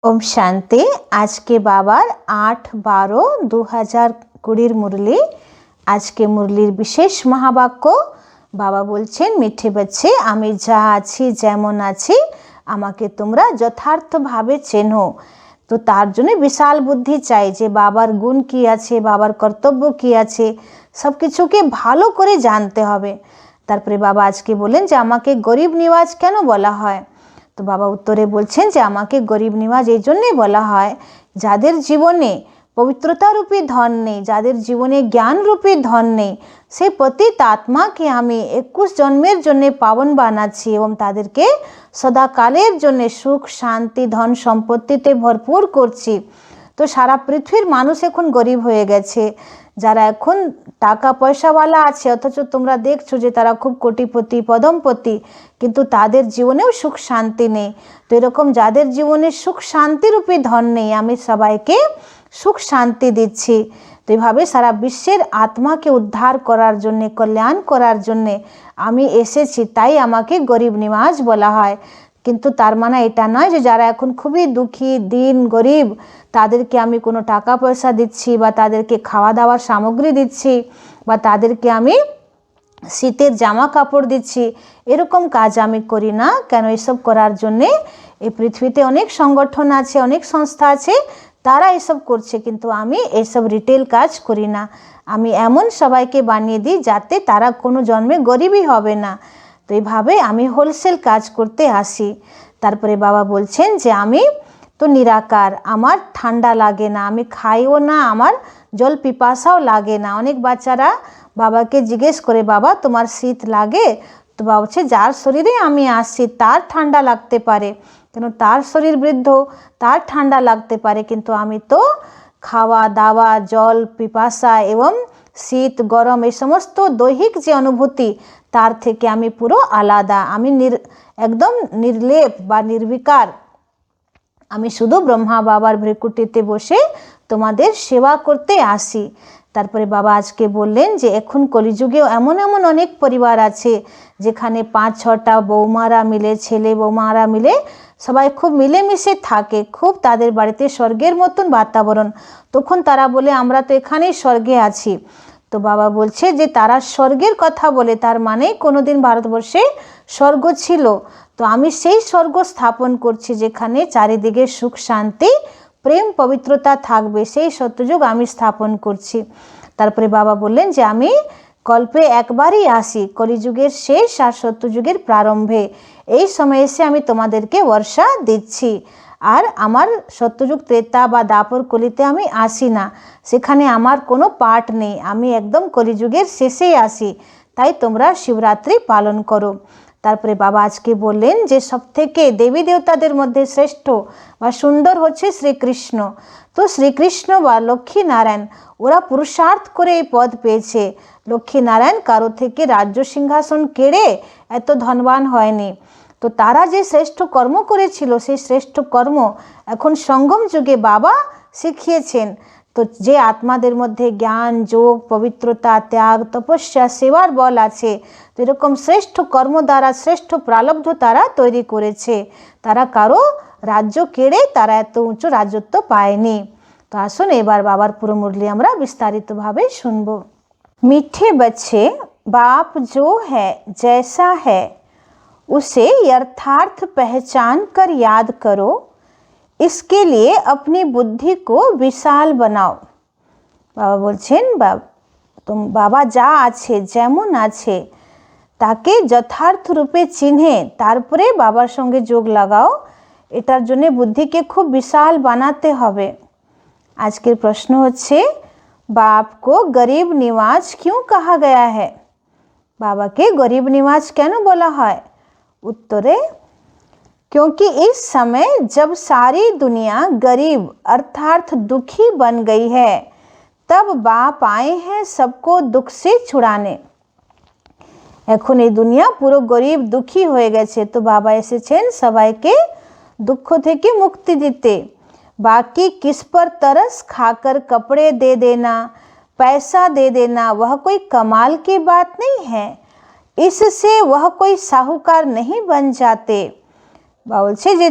ओम शांति। आज के बाबार 8-12-2020 मुरली। आज के मुरलीर विशेष महाबाक्य बाबा बोलছেন, মিঠে বাচ্চে আমি যা আছি যেমন আছি আমাকে তোমরা যথার্থভাবে চেনো। তো তার জন্য বিশাল বুদ্ধি চাই যে বাবার গুণ কি আছে, বাবার কর্তব্য কি আছে, সব কিছুকে ভালো করে জানতে হবে। তারপরে বাবা আজকে বলেন যে আমাকে গরিব নিওয়াজ কেন বলা হয়। তো বাবা উত্তরে বলছেন যে আমাকে গরিব নিওয়াজ এই জন্যই বলা হয় যাদের জীবনে পবিত্রতা রূপী ধন নেই, যাদের জীবনে জ্ঞান রূপী ধন নেই, সেই পতিত আত্মাকে আমি 21 জন্মের জন্য পাবন বানাচ্ছি এবং তাদেরকে সদাকালের জন্য সুখ শান্তি ধন সম্পত্তিতে ভরপুর করছি। তো সারা পৃথিবীর মানুষ এখন গরিব হয়ে গেছে। যারা এখন টাকা পয়সাওয়ালা আছে অথচ তোমরা দেখছো যে তারা খুব কোটিপতি পদমপতি, কিন্তু তাদের জীবনেও সুখ শান্তি নেই। তো এরকম যাদের জীবনে সুখ শান্তিরূপী ধন নেই, আমি সবাইকে সুখ শান্তি দিচ্ছি। তো এইভাবে সারা বিশ্বের আত্মাকে উদ্ধার করার জন্যে, কল্যাণ করার জন্যে আমি এসেছি, তাই আমাকে গরিব নিওয়াজ বলা হয়। কিন্তু তার মানে এটা নয় যে যারা এখন খুবই দুঃখী দিন গরিব তাদেরকে আমি কোনো টাকা পয়সা দিচ্ছি বা তাদেরকে খাওয়া দাওয়ার সামগ্রী দিচ্ছি বা তাদেরকে আমি শীতের জামা কাপড় দিচ্ছি, এরকম কাজ আমি করি না। কেন এসব করার জন্যে এই পৃথিবীতে অনেক সংগঠন আছে, অনেক সংস্থা আছে, তারা এসব করছে, কিন্তু আমি এসব রিটেল কাজ করি না। আমি এমন সবাইকে বানিয়ে দিই যাতে তারা কোনো জন্মে গরিবই হবে না। তো এইভাবে আমি হোলসেল কাজ করতে আসি। তারপরে বাবা বলছেন যে আমি তো নিরাকার, আমার ঠান্ডা লাগে না, আমি খাইও না, আমার জল পিপাসাও লাগে না। অনেক বাচ্চারা বাবাকে জিজ্ঞেস করে, বাবা তোমার শীত লাগে? তো বাবা বলছে যার শরীরে আমি আসছি তার ঠান্ডা লাগতে পারে, কেন তার শরীর বৃদ্ধ, তার ঠান্ডা লাগতে পারে, কিন্তু আমি তো খাওয়া দাওয়া জল পিপাসা এবং শীত গরম এই সমস্ত দৈহিক যে অনুভূতি তার থেকে আমি পুরো আলাদা। আমি একদম নির্লেপ বা নির্বিকার। আমি শুধু ব্রহ্মা বাবার ভ্রকুটিতে বসে তোমাদের সেবা করতে আসি। তারপরে বাবা আজকে বললেন যে এখন কলিযুগেও এমন এমন অনেক পরিবার আছে যেখানে 5-6টা বৌমারা মিলে, ছেলে বৌমারা মিলে সবাই খুব মিলেমিশে থাকে, খুব তাদের বাড়িতে স্বর্গের মতন বাতাবরণ। তখন তারা বলে আমরা তো এখানেই স্বর্গে আছি। তো বাবা বলছে যে তারা স্বর্গের কথা বলে, তার মানে কোনোদিন ভারতবর্ষে স্বর্গ ছিল। তো আমি সেই স্বর্গ স্থাপন করছি যেখানে চারিদিকে সুখ শান্তি প্রেম পবিত্রতা থাকবে, সেই সত্যযুগ আমি স্থাপন করছি। তারপরে বাবা বললেন যে আমি কল্পে একবারই আসি, কলিযুগের শেষ আর সত্যযুগের প্রারম্ভে। এই সময়ে এসে আমি তোমাদেরকে বর্ষা দিচ্ছি। আর আমার সত্যযুগ ত্রেতা বা দাপর কলিতে আমি আসি না, সেখানে আমার কোনো পাঠ নেই, আমি একদম কলিযুগের শেষেই আসি। তাই তোমরা শিবরাত্রি পালন করো। তারপরে বাবা আজকে বললেন যে সবথেকে দেবী দেবতাদের মধ্যে শ্রেষ্ঠ বা সুন্দর হচ্ছে শ্রীকৃষ্ণ। তো শ্রীকৃষ্ণ বা লক্ষ্মী নারায়ণ ওরা পুরুষার্থ করে এই পদ পেয়েছে। লক্ষ্মী নারায়ণ কারো থেকে রাজ্য সিংহাসন কেড়ে এত ধনবান হয়নি। তো তারা যে শ্রেষ্ঠ কর্ম করেছিল সেই শ্রেষ্ঠ কর্ম এখন সঙ্গম যুগে বাবা শিখিয়েছেন। তো যে আত্মাদের মধ্যে জ্ঞান যোগ পবিত্রতা ত্যাগ তপস্যা সেবার বল আছে, তো এরকম শ্রেষ্ঠ কর্ম দ্বারা শ্রেষ্ঠ প্রালব্ধ তারা তৈরি করেছে। তারা কারো রাজ্য কেড়ে তারা এত উঁচু রাজত্ব পায়নি। তো আসুন এবার বাবার পুরো মুরলি আমরা বিস্তারিতভাবে শুনব। मीठे बच्चे, बाप जो है जैसा है उसे यथार्थ पहचान कर याद करो, इसके लिए अपनी बुद्धि को विशाल बनाओ। बाबा बोलছেন বাবা যা আছে যেমন আছে তাকে যথার্থ রূপে চিনে তারপরে বাবার সঙ্গে যোগ লাগাও। এটার জন্য বুদ্ধিকে খুব বিশাল বানাতে হবে। আজকের প্রশ্ন হচ্ছে बाप को गरीब निवाज क्यों कहा गया है? बाबा के गरीब निवाज क्यों बोला है? उत्तरे क्योंकि इस समय जब सारी दुनिया गरीब अर्थात दुखी बन गई है तब बाप आए हैं सबको दुख से छुड़ाने। এখন এই দুনিয়া পুরো গরিব দুঃখী হয়ে গেছে, তো বাবা এসেছেন সবাইকে দুঃখ থেকে মুক্তি দিতে। बाकी किस पर तरस खाकर कपड़े दे देना, पैसा दे देना वह कोई कमाल की बात नहीं है, इससे वह कोई साहूकार नहीं बन जाते। বলছে যে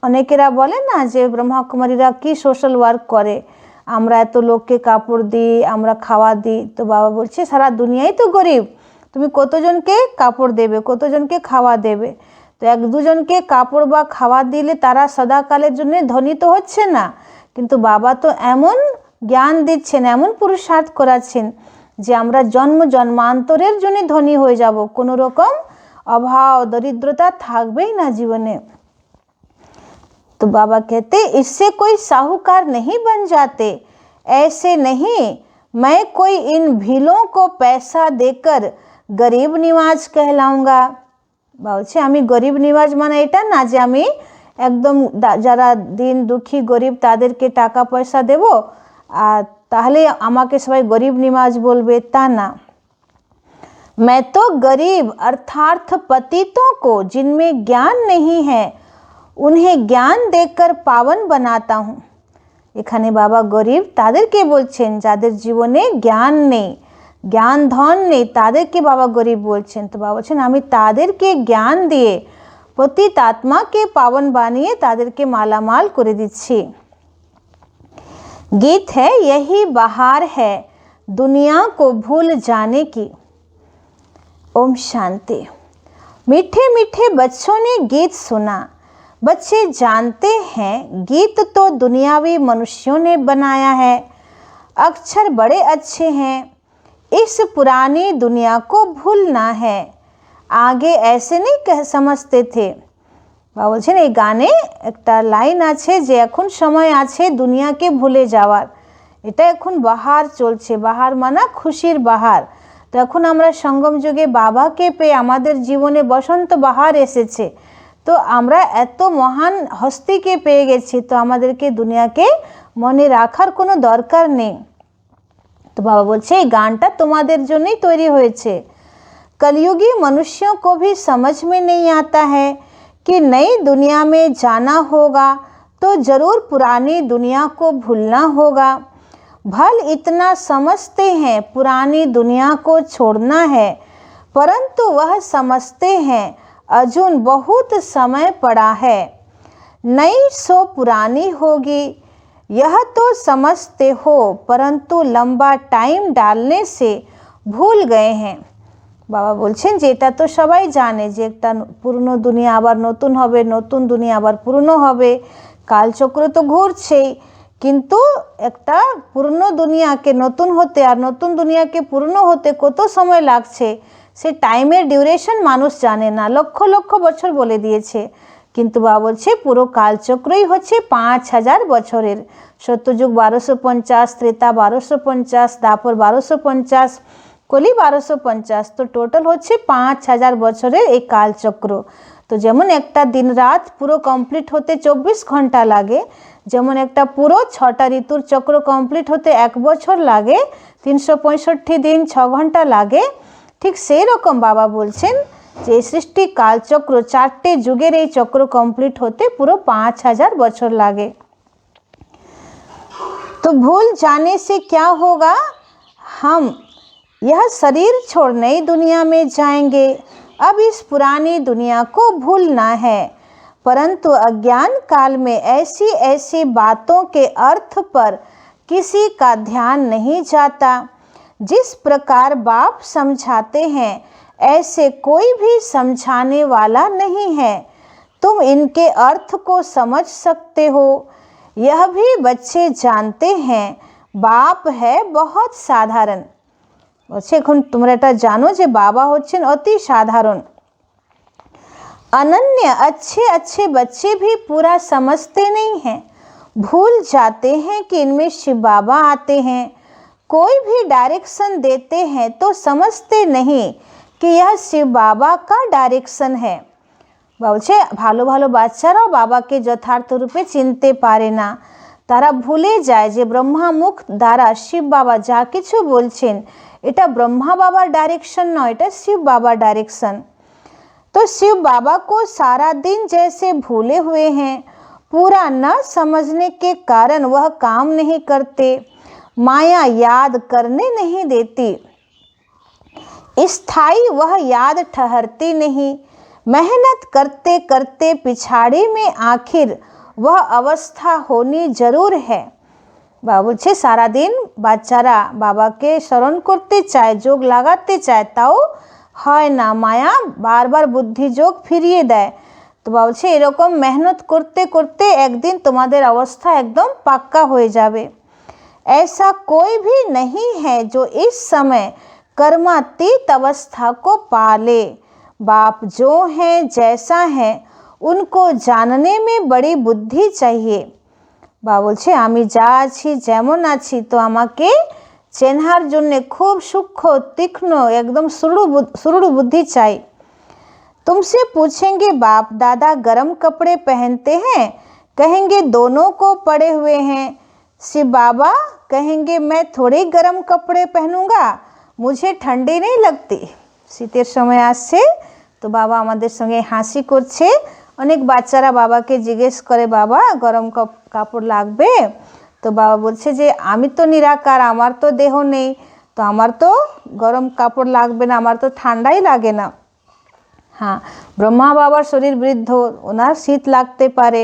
অনেকেরা বলে না যে ব্রহ্মকুমারীরা কি সোশ্যাল ওয়ার্ক করে, আমরা এত লোককে কাপড় দিই, আমরা খাওয়া দিই। তো বাবা বলছে সারা দুনিয়াই তো গরিব, তুমি কতজনকে কাপড় দেবে, কতজনকে খাওয়া দেবে? তো এক দুজনকে কাপড় বা খাওয়া দিলে তারা সদাকালের জন্য ধনী তো হচ্ছে না, কিন্তু বাবা তো এমন জ্ঞান দিচ্ছেন, এমন পুরুষার্থ করাচ্ছেন যে আমরা জন্ম জন্মান্তরের জন্য ধনী হয়ে যাব, কোনো রকম অভাব দরিদ্রতা থাকবেই না জীবনে। तो बाबा कहते इससे कोई साहूकार नहीं बन जाते, ऐसे नहीं मैं कोई इन भीलों को पैसा देकर गरीब निवाज कहलाऊंगा। বলছে আমি গরিব নিওয়াজ মানে এটা না যে আমি একদম যারা দিন দুঃখী গরিব তাদেরকে টাকা পয়সা দেব আর তাহলে আমাকে সবাই গরিব নিওয়াজ বলবে, তা না। मैं तो गरीब अर्थार्थ पतितों को जिनमें ज्ञान नहीं है उन्हें ज्ञान देकर पावन बनाता हूँ। এখানে বাবা গরিব তাদেরকে বলছেন যাদের জীবনে জ্ঞান নেই, জ্ঞান ধন নেই, তাদেরকে বাবা গরিব বলছেন। তো বাবা বলছেন আমি তাদেরকে জ্ঞান দিয়ে পতিত আত্মাকে পাवन বানিয়ে তাদেরকে মালামাল করে দিচ্ছি। गीत है यही बहार है दुनिया को भूल जाने की। ओम शांति। मीठे मीठे बच्चों ने गीत सुना। बच्चे जानते हैं गीत तो दुनियावी मनुष्यों ने बनाया है। अक्षर बड़े अच्छे हैं, इस पुरानी दुनिया को भूलना है। आगे ऐसे नहीं कह समझते थे। বাবা বলছেন এই গানে একটা লাইন আছে যে এখন সময় আছে দুনিয়াকে ভুলে যাওয়ার, এটা এখন বাহার চলছে, বাহার মানা খুশির বাহার। তো এখন আমরা সঙ্গম যুগে বাবাকে পেয়ে আমাদের জীবনে বসন্ত বাহার এসেছে, তো আমরা এত মহান হস্তিকে পেয়ে গেছি, তো আমাদেরকে দুনিয়াকে মনে রাখার কোনো দরকার নেই। তো বাবা বলছে এই গানটা তোমাদের জন্যই তৈরি হয়েছে। कलयुगी मनुष्यों को भी समझ में नहीं आता है कि नई दुनिया में जाना होगा तो ज़रूर पुरानी दुनिया को भूलना होगा। भल इतना समझते हैं पुरानी दुनिया को छोड़ना है, परंतु वह समझते हैं अजून बहुत समय पड़ा है। नई सो पुरानी होगी यह तो समझते हो, परंतु लंबा टाइम डालने से भूल गए हैं। বাবা বলছেন যে এটা তো সবাই জানে যে একটা পুরনো দুনিয়া আবার নতুন হবে, নতুন দুনিয়া আবার পুরনো হবে, কালচক্র তো ঘুরছেই, কিন্তু একটা পুরনো দুনিয়াকে নতুন হতে আর নতুন দুনিয়াকে পুরনো হতে কত সময় লাগছে সে টাইমের ডিউরেশন মানুষ জানে না, লক্ষ লক্ষ বছর বলে দিয়েছে, কিন্তু বাবা বলছে পুরো কালচক্রই হচ্ছে 5000 বছরের। সত্যযুগ 1250, ত্রেতা 1250, দাপর 1250, কলি 1250, তো টোটাল হচ্ছে 5000 বছরের এই কালচক্র। তো যেমন একটা দিন রাত পুরো কমপ্লিট হতে 24 ঘন্টা লাগে, যেমন একটা পুরো 6টা ঋতুর চক্র কমপ্লিট হতে 1 বছর লাগে, 365 দিন 6 ঘন্টা লাগে, ঠিক সেই রকম বাবা বলছেন যে সৃষ্টি কালচক্র 4টে যুগের এই চক্র কমপ্লিট হতে পুরো 5000 বছর লাগে। तो भूल जाने से क्या होगा, हम यह शरीर छोड़ नई दुनिया में जाएंगे। अब इस पुरानी दुनिया को भूलना है, परंतु अज्ञान काल में ऐसी ऐसी बातों के अर्थ पर किसी का ध्यान नहीं जाता। जिस प्रकार बाप समझाते हैं ऐसे कोई भी समझाने वाला नहीं है। तुम इनके अर्थ को समझ सकते हो, यह भी बच्चे जानते हैं। बाप है बहुत साधारण। বলছে এখন তোমরা এটা জানো যে বাবা হচ্ছেন অতি সাধারণ। अनन्य अच्छे अच्छे बच्चे भी पूरा समझते नहीं हैं, भूल जाते हैं कि इनमें शिव बाबा आते हैं। कोई भी डायरेक्शन देते हैं तो समझते नहीं कि यह शिव बाबा का डायरेक्शन है। বলছে ভালো ভালো বাচ্চারাও বাবাকে যথার্থ রূপে চিনতে পারে না, তারা ভুলে যায় যে ব্রহ্মা মুখ দ্বারা শিব বাবা যা কিছু বলছেন এটা ब्रह्मा बाबा डायरेक्शन नॉट, এটা शिव बाबा डायरेक्शन। तो शिव बाबा को सारा दिन जैसे भूले हुए हैं, पूरा न समझने के कारण वह काम नहीं करते, माया याद करने नहीं देती, स्थायी वह याद ठहरती नहीं। मेहनत करते करते पिछाड़ी में आखिर वह अवस्था होनी जरूर है। বাবা বলছে সারাদিন বাচ্চারা বাবাকে স্মরণ করতে চায়, যোগ লাগাতে চায়, তাও হয় না, মায়া বারবার বুদ্ধি যোগ ফিরিয়ে দেয়। তো বাবা বলছে এরকম মেহনত করতে করতে একদিন তোমাদের অবস্থা একদম পাক্কা হয়ে যাবে। ऐसा कोई भी नहीं है जो इस समय कर्मातीत अवस्था को पाले। बाप जो हैं जैसा है उनको जानने में बड़ी बुद्धि चाहिए। বাবা বলছে আমি যা আছি যেমন আছি তো আমাকে চেনার জন্য খুব সূক্ষ্ম তীক্ষ্ণ একদম सुदृढ़ बुद्धि চাই। तुमसे पूछेंगे बाप दादा गरम कपड़े पहनते हैं, कहेंगे दोनों को पड़े हुए हैं। शिव बाबा कहेंगे मैं थोड़े गरम कपड़े पहनूंगा, मुझे ठंडी नहीं लगती। শীতের সময় আসছে তো বাবা আমাদের সঙ্গে হাসি করছে। অনেক বাচ্চারা বাবাকে জিজ্ঞেস করে বাবা গরম কাপড় লাগবে? তো বাবা বলছে যে আমি তো নিরাকার, আমার তো দেহ নেই, তো আমার তো গরম কাপড় লাগবে না, আমার তো ঠান্ডাই লাগে না। हाँ, ब्रह्मा बाबा शरीर वृद्ध हो, उन्हें शीत लगते पारे,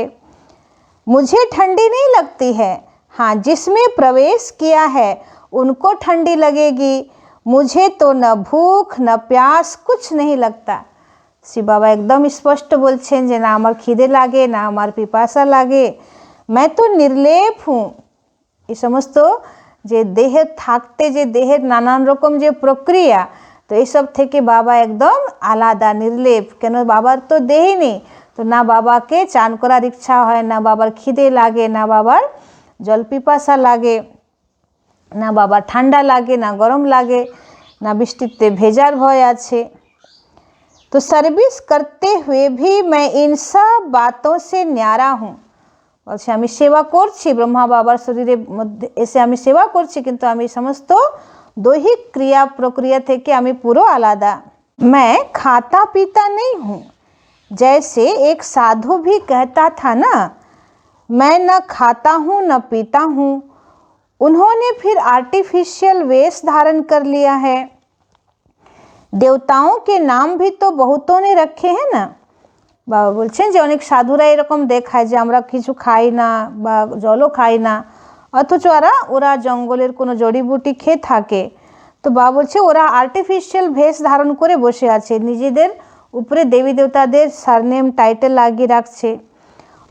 मुझे ठंडी नहीं लगती है। हाँ, जिसमें प्रवेश किया है उनको ठंडी लगेगी, मुझे तो न भूख न प्यास कुछ नहीं लगता। शिव बाबा एकदम स्पष्ट बोलছেন যে না আমার খিদে লাগে না আমার পিপাসা লাগে, मैं तो निर्लेप हूँ। এই সমস্ত যে দেহে থাকতে যে দেহের নানান রকম যে প্রক্রিয়া, তো এইসব থেকে বাবা একদম আলাদা নির্লেপ। কেন বাবার তো দেহই নেই, তো না বাবাকে চান করার ইচ্ছা হয়, না বাবার খিদে লাগে, না বাবার জল পিপাসা লাগে, না বাবার ঠান্ডা লাগে, না গরম লাগে, না বৃষ্টিতে ভেজার ভয় আছে। तो सर्विस करते हुए भी मैं इन सब बातों से न्यारा हूँ। বলছে আমি সেবা করছি, ব্রহ্মা বাবার শরীরের মধ্যে এসে আমি সেবা করছি, কিন্তু আমি সমস্ত দৈহিক ক্রিয়া প্রক্রিয়া থেকে আমি পুরো আলাদা। मैं खाता पीता नहीं हूँ, जैसे एक साधु भी कहता था ना, मैं न खाता हूँ न पीता हूँ। उन्होंने फिर आर्टिफिशियल वेश धारण कर लिया है। देवताओं के नाम भी तो बहुतों ने रखे हैं ना। বাবা বলছেন যে অনেক সাধুরা এরকম দেখায় যে আমরা কিছু খাই না বা জলও খাই না, অথচ ওরা জঙ্গলের কোনো জড়িবুটি খেয়ে থাকে। তো বাবা বলছে ওরা আর্টিফিশিয়াল ভেষ ধারণ করে বসে আছে, নিজেদের উপরে দেবী দেবতাদের सरनेम टाइटल লাগিয়ে রাখছে।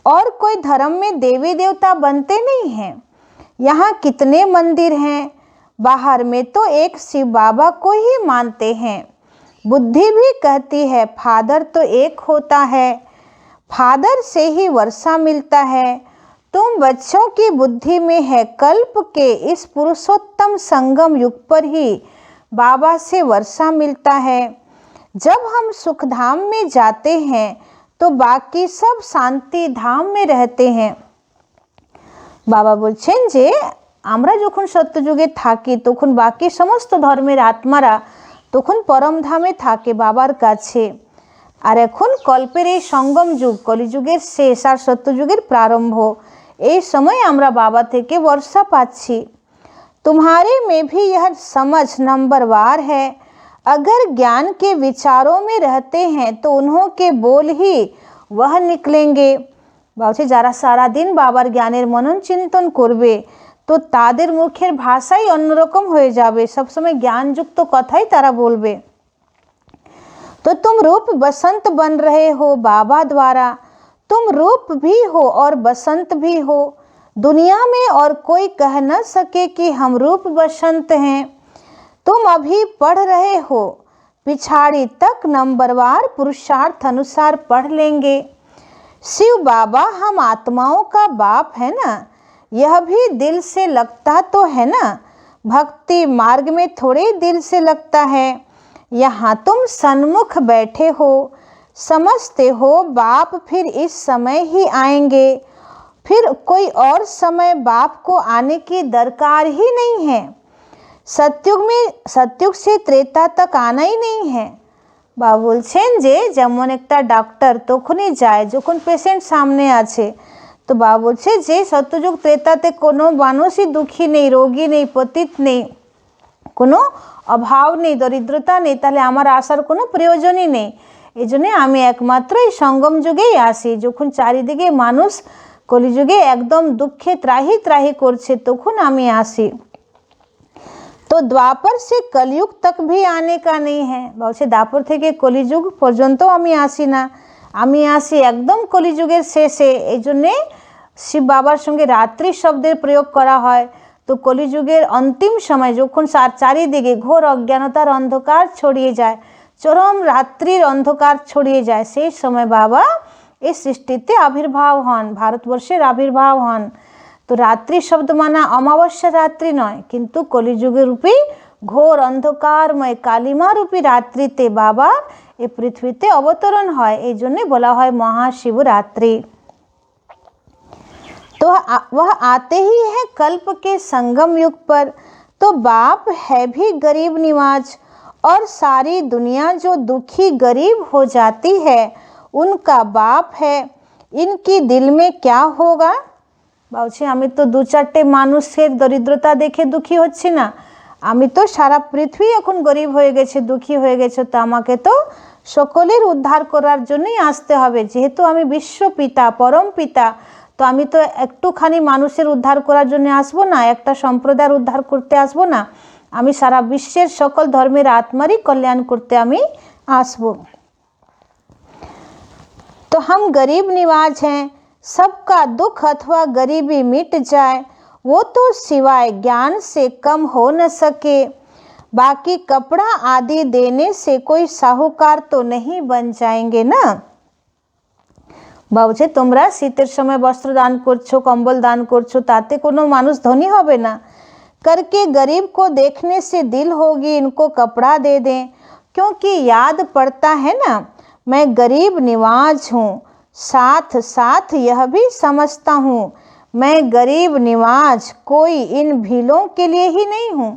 और कोई धर्म में देवी देवता बनते नहीं हैं। यहाँ कितने मंदिर हैं, बाहर में तो एक शिव बाबा को ही मानते हैं। बुद्धि भी कहती है फादर तो एक होता है, फादर से ही वर्षा मिलता है। तुम बच्चों की बुद्धि में है कल्प के इस पुरुषोत्तम संगम युग पर ही बाबा से वर्षा मिलता है। जब हम सुख धाम में जाते हैं तो बाकी सब शांति धाम में रहते हैं। बाबा বলছেন যে আমরা যখন সত্যযুগে থাকি তখন বাকি সমস্ত ধর্মের আত্মারা তখন পরম ধামে থাকে বাবার কাছে। আর এখন কল্পের এই সঙ্গম যুগ, কলিযুগের শেষ আর সত্যযুগের প্রারম্ভ, এই সময় আমরা বাবা থেকে বর্ষা পাচ্ছি। तुम्हारे में भी यह समझ नंबरवार है। अगर ज्ञान के विचारों में रहते हैं तो उन्हों के बोल ही वह निकलेंगे। বলছে যারা সারা দিন বাবার জ্ঞানের মনন চিন্তন করবে তো তাদের মুখের ভাষাই অন্যরকম হয়ে যাবে, সবসময় জ্ঞানযুক্ত কথাই তারা বলবে। तो तुम रूप बसंत बन रहे हो बाबा द्वारा, तुम रूप भी हो और बसंत भी हो। दुनिया में और कोई कह न सके कि हम रूप बसंत हैं। तुम अभी पढ़ रहे हो, पिछाड़ी तक नंबरवार पुरुषार्थ अनुसार पढ़ लेंगे। शिव बाबा हम आत्माओं का बाप है ना, यह भी दिल से लगता तो है ना, भक्ति मार्ग में थोड़े दिल से लगता है। यहाँ तुम सन्मुख बैठे हो, समझते हो बाप फिर इस समय ही आएंगे, फिर कोई और समय बाप को आने की दरकार ही नहीं है। सत्युग से त्रेता तक आना ही नहीं है। বাবা বলছেন যে যেমন একটা ডাক্তার তখনই যায় যখন পেশেন্ট সামনে আছে, তো বাবা বলছে যে সত্যযুগ ত্রেতাতে কোনো মানুষই দুঃখী নেই, রোগী নেই, পতিত নেই, কোনো অভাব নেই, দরিদ্রতা নেই, তাহলে আমার আসার কোনো প্রয়োজনই নেই। এই জন্যে আমি একমাত্র এই সঙ্গম যুগেই আসি। যখন চারিদিকে মানুষ কলিযুগে একদম দুঃখে ত্রাহি ত্রাহি করছে তখন আমি আসি। তো দ্বাপর সে কলিযুগ তক ভি আনে কা নেই হ্যাঁ, বলছে দ্বাপর থেকে কলিযুগ পর্যন্ত আমি আসি না, আমি আসি একদম কলিযুগের শেষে। এই জন্যে শিব বাবার সঙ্গে রাত্রি শব্দের প্রয়োগ করা হয়। তো কলিযুগের অন্তিম সময় যখন চারিদিকে ঘোর অজ্ঞানতার অন্ধকার ছড়িয়ে যায়, চরম রাত্রির অন্ধকার ছড়িয়ে যায়, সেই সময় বাবা এই সৃষ্টিতে আবির্ভাব হন, ভারতবর্ষের আবির্ভাব হন। তো রাত্রি শব্দ মানা অমাবস্যা রাত্রি নয়, কিন্তু কলিযুগের রূপী ঘোর অন্ধকারময় কালিমা রূপী রাত্রিতে বাবার এই পৃথিবীতে অবতরণ হয়, এই জন্যে বলা হয় महाशिवरात्रि। तो वह आते ही है कल्प के संगम युग पर। तो बाप है भी गरीब निवाज, और सारी दुनिया जो दुखी गरीब हो जाती है उनका बाप है। इनकी दिल में क्या होगा? বলছি আমি তো দু চারটে মানুষের দরিদ্রতা দেখে দুঃখী হচ্ছি না, আমি তো সারা পৃথিবী এখন গরিব হয়ে গেছে, দুঃখী হয়ে গেছে, তো আমাকে তো সকলের উদ্ধার করার জন্যই আসতে হবে। যেহেতু আমি বিশ্বপিতা পরম পিতা, তো আমি তো একটুখানি মানুষের উদ্ধার করার জন্য আসবো না, একটা সম্প্রদায়ের উদ্ধার করতে আসবো না, আমি সারা বিশ্বের সকল ধর্মের আত্মারই কল্যাণ করতে আমি আসবো। तो हम गरीब निवाज हैं, सबका दुख अथवा गरीबी मिट जाए वो तो सिवाय ज्ञान से कम हो न सके। बाकी कपड़ा आदि देने से कोई साहूकार तो नहीं बन जाएंगे ना। বলছে তোমরা শীতের সময় বস্ত্র দান করছো, কম্বল দান করছো, তাতে কোনো মানুষ ধনী হবে না। करके गरीब को देखने से दिल होगी इनको कपड़ा दे दें, क्योंकि याद पड़ता है ना मैं गरीब निवाज हूँ, साथ साथ यह भी समझता हूँ मैं गरीब निवाज कोई इन भीलों के लिए ही नहीं हूँ।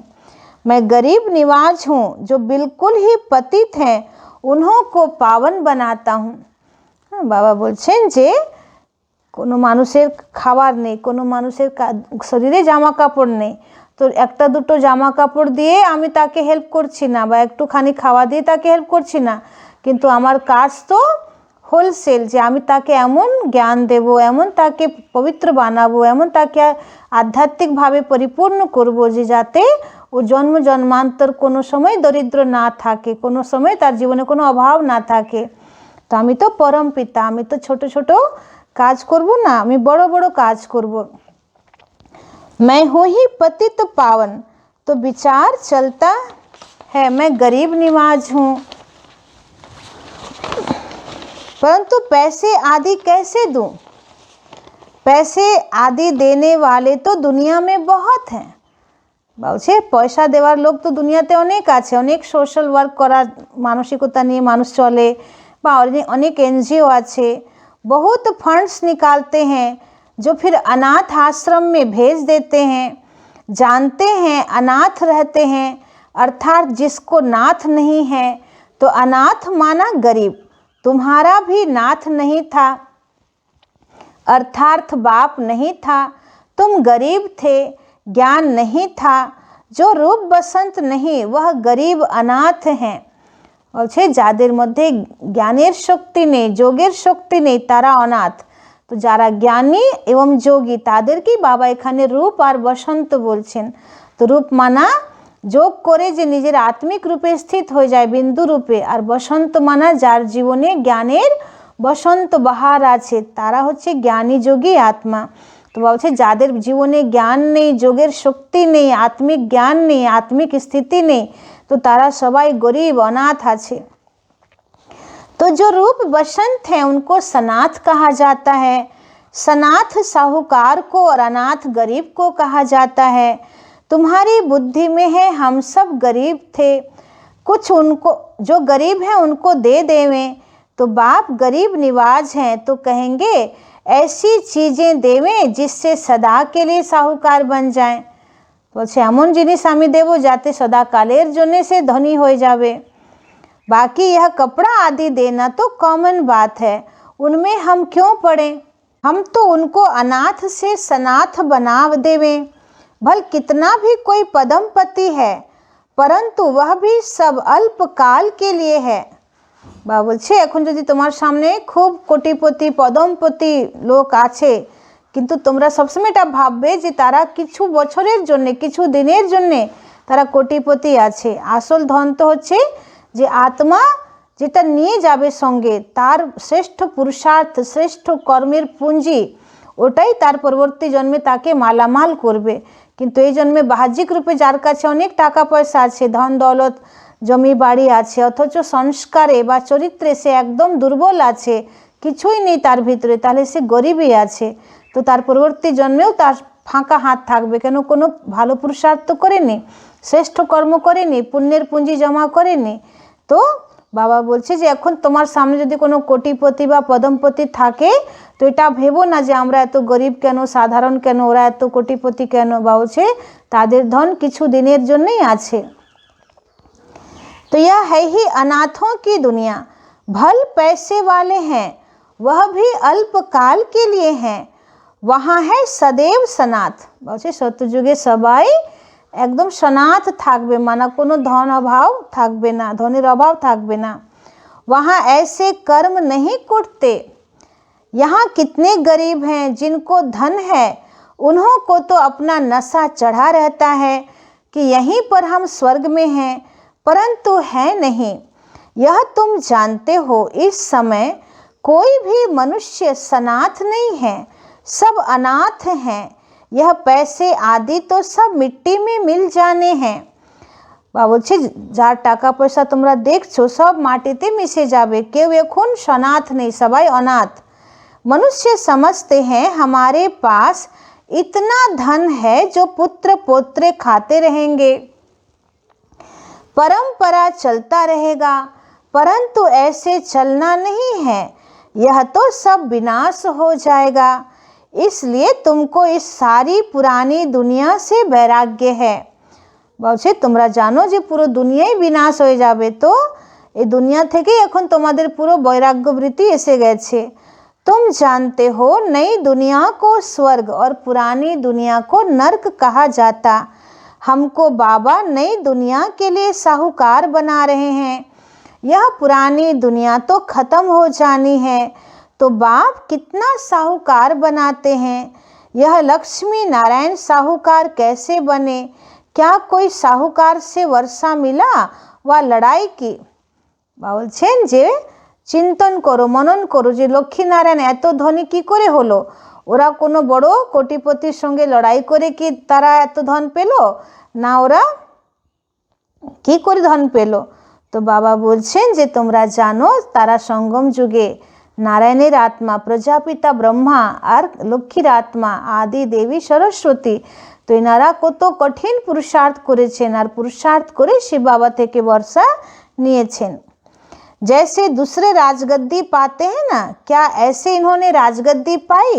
मैं गरीब निवाज हूँ जो बिल्कुल ही पतित हैं उन्हों को पावन बनाता हूँ। বাবা বলছেন যে কোনো মানুষের খাবার নেই, কোনো মানুষের শরীরে জামা কাপড় নেই, তো একটা দুটো জামা কাপড় দিয়ে আমি তাকে হেল্প করছি না, বা একটুখানি খাওয়া দিয়ে তাকে হেল্প করছি না, কিন্তু আমার কাজ তো হোলসেল, যে আমি তাকে এমন জ্ঞান দেব, এমন তাকে পবিত্র বানাবো, এমন তাকে আধ্যাত্মিকভাবে পরিপূর্ণ করব যে যাতে ও জন্ম জন্মান্তর কোনো সময় দরিদ্র না থাকে, কোনো সময় তার জীবনে কোনো অভাব না থাকে। তো আমি তো পরম পিতা, আমি তো ছোট ছোট কাজ করব না, আমি বড় বড় কাজ করব। मैं हूँ ही पतित पावन, तो विचार चलता है मैं गरीब निवाज हूँ, परंतु पैसे आदि कैसे दूँ? पैसे आदि देने वाले तो दुनिया में बहुत हैं। বলছে পয়সা দেওয়ার লোক তো দুনিয়াতে অনেক আছে, অনেক সোশ্যাল ওয়ার্ক করার মানসিকতা নিয়ে মানুষ চলে, বা अनेक एनजीओ আছে, बहुत फंड्स निकालते हैं जो फिर अनाथ आश्रम में भेज देते हैं। जानते हैं अनाथ रहते हैं, अर्थात जिसको नाथ नहीं है, तो अनाथ माना गरीब। तुम्हारा भी नाथ नहीं था, अर्थात बाप नहीं था, तुम गरीब थे, ज्ञान नहीं था, जो रूप बसंत नहीं वह गरीब अनाथ हैं। বলছে যাদের মধ্যে জ্ঞানের শক্তি নেই, যোগের শক্তি নেই, তারা অনাথ। তো যারা জ্ঞানী এবং যোগী তাদেরকেই বাবা এখানে রূপ আর বসন্ত বলছেন। তো রূপ মানা যোগ করে যে নিজের আত্মিক রূপে স্থিত হয়ে যায় বিন্দু রূপে, আর বসন্ত মানা যার জীবনে জ্ঞানের বসন্ত বাহার আছে, তারা হচ্ছে জ্ঞানী যোগী আত্মা। তো বলছে যাদের জীবনে জ্ঞান নেই, যোগের শক্তি নেই, আত্মিক জ্ঞান নেই, আত্মিক স্থিতি নেই, तो तारा सबाई गरीब अनाथ আছে। तो जो रूप बसंत हैं उनको सनाथ कहा जाता है। सनाथ साहूकार को और अनाथ गरीब को कहा जाता है। तुम्हारी बुद्धि में है हम सब गरीब थे, कुछ उनको जो गरीब हैं उनको दे देवें। तो बाप गरीब निवाज हैं तो कहेंगे ऐसी चीज़ें देवें जिससे सदा के लिए साहूकार बन जाएं। বলছে এমন জিনিস আমি দেব যাতে সদাকালের জন্য সে ধনী হয়ে যাবে। बाकी यह कपड़ा आदि देना तो कॉमन बात है, उनमें हम क्यों पड़े? हम तो उनको अनाथ से सनाथ बना देवें। भल कितना भी कोई पदमपति है, परंतु वह भी सब अल्पकाल के लिए है। বাবা বলছে এখন যদি তোমার সামনে খুব কোটিপতি পদমপতি লোক আছে, কিন্তু তোমরা সবসময় এটা ভাববে যে তারা কিছু বছরের জন্যে, কিছু দিনের জন্যে তারা কোটিপতি আছে। আসল ধন তো হচ্ছে যে আত্মা যেটা নিয়ে যাবে সঙ্গে, তার শ্রেষ্ঠ পুরুষার্থ, শ্রেষ্ঠ কর্মের পুঁজি, ওটাই তার পরবর্তী জন্মে তাকে মালামাল করবে। কিন্তু এই জন্মে বাহ্যিক রূপে যার কাছে অনেক টাকা পয়সা আছে, ধন দৌলত জমি বাড়ি আছে, অথচ সংস্কারে বা চরিত্রে সে একদম দুর্বল আছে, কিছুই নেই তার ভিতরে, তাহলে সে গরিবই আছে। তো তার পরবর্তী জন্মেও তার ফাঁকা হাত থাকবে, কেন কোনো ভালো পুরুষার্থ করেনি, শ্রেষ্ঠ কর্ম করেনি, পুণ্যের পুঁজি জমা করেনি। তো বাবা বলছে যে এখন তোমার সামনে যদি কোনো কোটিপতি বা পদমপতি থাকে, তো এটা ভেবো না যে আমরা এত গরিব কেন, সাধারণ কেন, ওরা এত কোটিপতি কেন। বাবা বলছে তাদের ধন কিছু দিনের জন্যই আছে। तो यह है ही अनाथों की दुनिया। भल पैसे वाले हैं, वह भी अल्पकाल के लिए हैं, वहाँ है सदैव सनाथ। বলছে সত্যযুগে সবাই একদম সনাথ থাকবে, মানে কোনো ধন অভাব থাকবে না, ধনের অভাব থাকবে না। वहाँ ऐसे कर्म नहीं कुटते। यहाँ कितने गरीब हैं जिनको धन है, उन्हों को तो अपना नशा चढ़ा रहता है कि यहीं पर हम स्वर्ग में हैं, परंतु है नहीं। यह तुम जानते हो इस समय कोई भी मनुष्य सनाथ नहीं है, सब अनाथ हैं। यह पैसे आदि तो सब मिट्टी में मिल जाने हैं। বাবা বলছে যার টাকা পয়সা তোমরা দেখছো সব মাটিতে মিশে যাবে, কেউ এখন সনাথ নেই, সবাই অনাথ। मनुष्य समझते हैं हमारे पास इतना धन है जो पुत्र पोत्रे खाते रहेंगे, परंपरा चलता रहेगा, परंतु ऐसे चलना नहीं है, यह तो सब विनाश हो जाएगा। इसलिए तुमको इस सारी पुरानी दुनिया से वैराग्य है। বলছে তোমরা জানো যে পুরো দুনিয়াই বিনাশ হয়ে যাবে, তো এই দুনিয়া থেকেই এখন তোমাদের পুরো বৈরাগ্য বৃত্তি এসে গেছে। तुम जानते हो नई दुनिया को स्वर्ग और पुरानी दुनिया को नर्क कहा जाता। हमको बाबा नई दुनिया के लिए साहूकार बना रहे हैं। यह पुरानी दुनिया तो ख़त्म हो जानी है, तो बाप कितना साहूकार बनाते हैं। यह लक्ष्मी नारायण साहूकार कैसे बने? क्या कोई साहूकार से वर्षा मिला व लड़ाई की? বলছেন যে চিন্তন করো, মনন করো যে লক্ষ্মীনারায়ণ এত ধনী কি করে হলো? ওরা কোনো বড় কোটিপতির সঙ্গে লড়াই করে কি তারা এত ধন পেল? না, ওরা কি করে ধন পেল? তো বাবা বলছেন যে তোমরা জানো তারা সঙ্গম যুগে নারায়ণের আত্মা প্রজাপিতা ব্রহ্মা আর লক্ষ্মীর আত্মা আদি দেবী সরস্বতী, তো এনারা কত কঠিন পুরুষার্থ করেছেন আর পুরুষার্থ করে শিব বাবা থেকে বর্ষা নিয়েছেন। जैसे दूसरे राजगद्दी पाते हैं ना, क्या ऐसे इन्होंने राजगद्दी पाई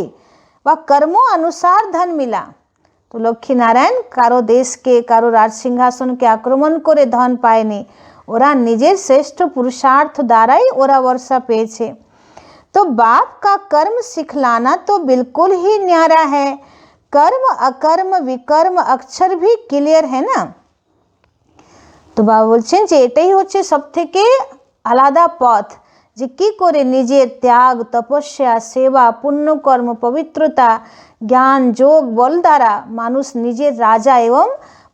व कर्मों अनुसार धन मिला? तो लक्ष्मी नारायण कारो देश के कारो राज सिंहासन के आक्रमण करे धन पायনি, ওরা নিজের শ্রেষ্ঠ পুরুষার্থ দ্বারাই ওরা वर्षा পেয়েছে। तो बाप का कर्म सिखलाना तो बिल्कुल ही न्यारा है। कर्म अकर्म विकर्म अक्षर भी क्लियर है ना। तो বাবা বলছেন যে এটাই হচ্ছে সবথেকে আলাদা পথ, যে কী করে নিজের ত্যাগ, তপস্যা, সেবা, পুণ্যকর্ম, পবিত্রতা, জ্ঞান, যোগ বল দ্বারা মানুষ নিজের রাজা এবং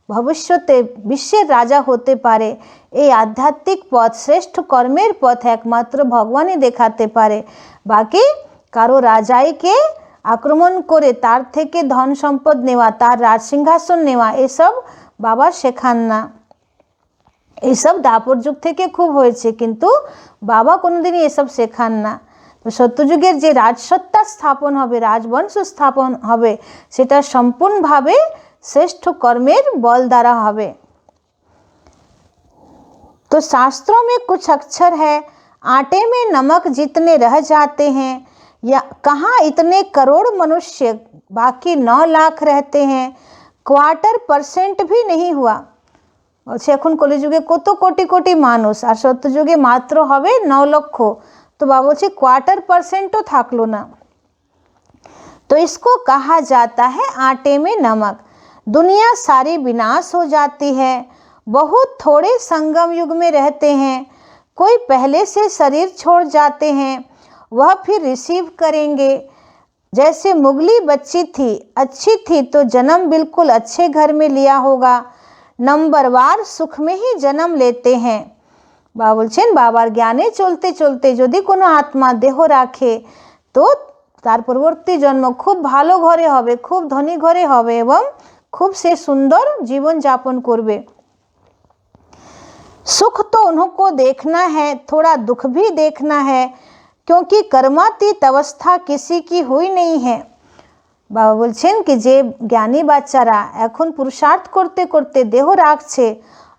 ভবিষ্যতে বিশ্বের রাজা হতে পারে। এই আধ্যাত্মিক পথ, শ্রেষ্ঠ কর্মের পথ একমাত্র ভগবানই দেখাতে পারে। বাকি কারো রাজাইকে আক্রমণ করে তার থেকে ধন সম্পদ নেওয়া, তার রাজসিংহাসন নেওয়া, এসব বাবা শেখান না। এইসব দাপর যুগ থেকে খুব হয়েছে, কিন্তু বাবা কোনোদিনই এসব শেখান না। তো সত্যযুগের যে রাজসত্তা স্থাপন হবে, রাজবংশ স্থাপন হবে, সেটা সম্পূর্ণভাবে श्रेष्ठ कर्मेर बल द्वारा हवे। तो शास्त्रों में कुछ अक्षर है, आटे में नमक जितने रह जाते हैं, या कहाँ इतने करोड़ मनुष्य बाकी 9 लाख रहते हैं, 1/4% भी नहीं हुआ। বলছে এখন কলিযুগে কত কোটি কোটি মানুষ, আর সত্যযুগে মাত্র হবে 9 লক্ষ। তো বাবা বলছে 1/4%ও থাকলো না। तो इसको कहा जाता है आटे में नमक। दुनिया सारी विनाश हो जाती है, बहुत थोड़े संगम युग में रहते हैं, कोई पहले से शरीर छोड़ जाते हैं, वह फिर रिसीव करेंगे। जैसे मुगली बच्ची थी, अच्छी थी तो जन्म बिल्कुल अच्छे घर में लिया होगा, नंबरवार सुख में ही जन्म लेते हैं। बाबा बोलছেন বাবার জ্ঞানে চলতে চলতে যদি কোনো আত্মা দেহ রাখে তো তার পরবর্তী জন্ম খুব ভালো ঘরে হবে, খুব ধনী ঘরে হবে এবং खूब से सुंदर जीवन यापन करबे। सुख तो उनको देखना है, थोड़ा दुख भी देखना है, क्योंकि कर्मातीत अवस्था किसी की हुई नहीं है। बाबा बोलছেন कि जे ज्ञानी बाच्चारा এখন पुरुषार्थ करते करते देह রাখছে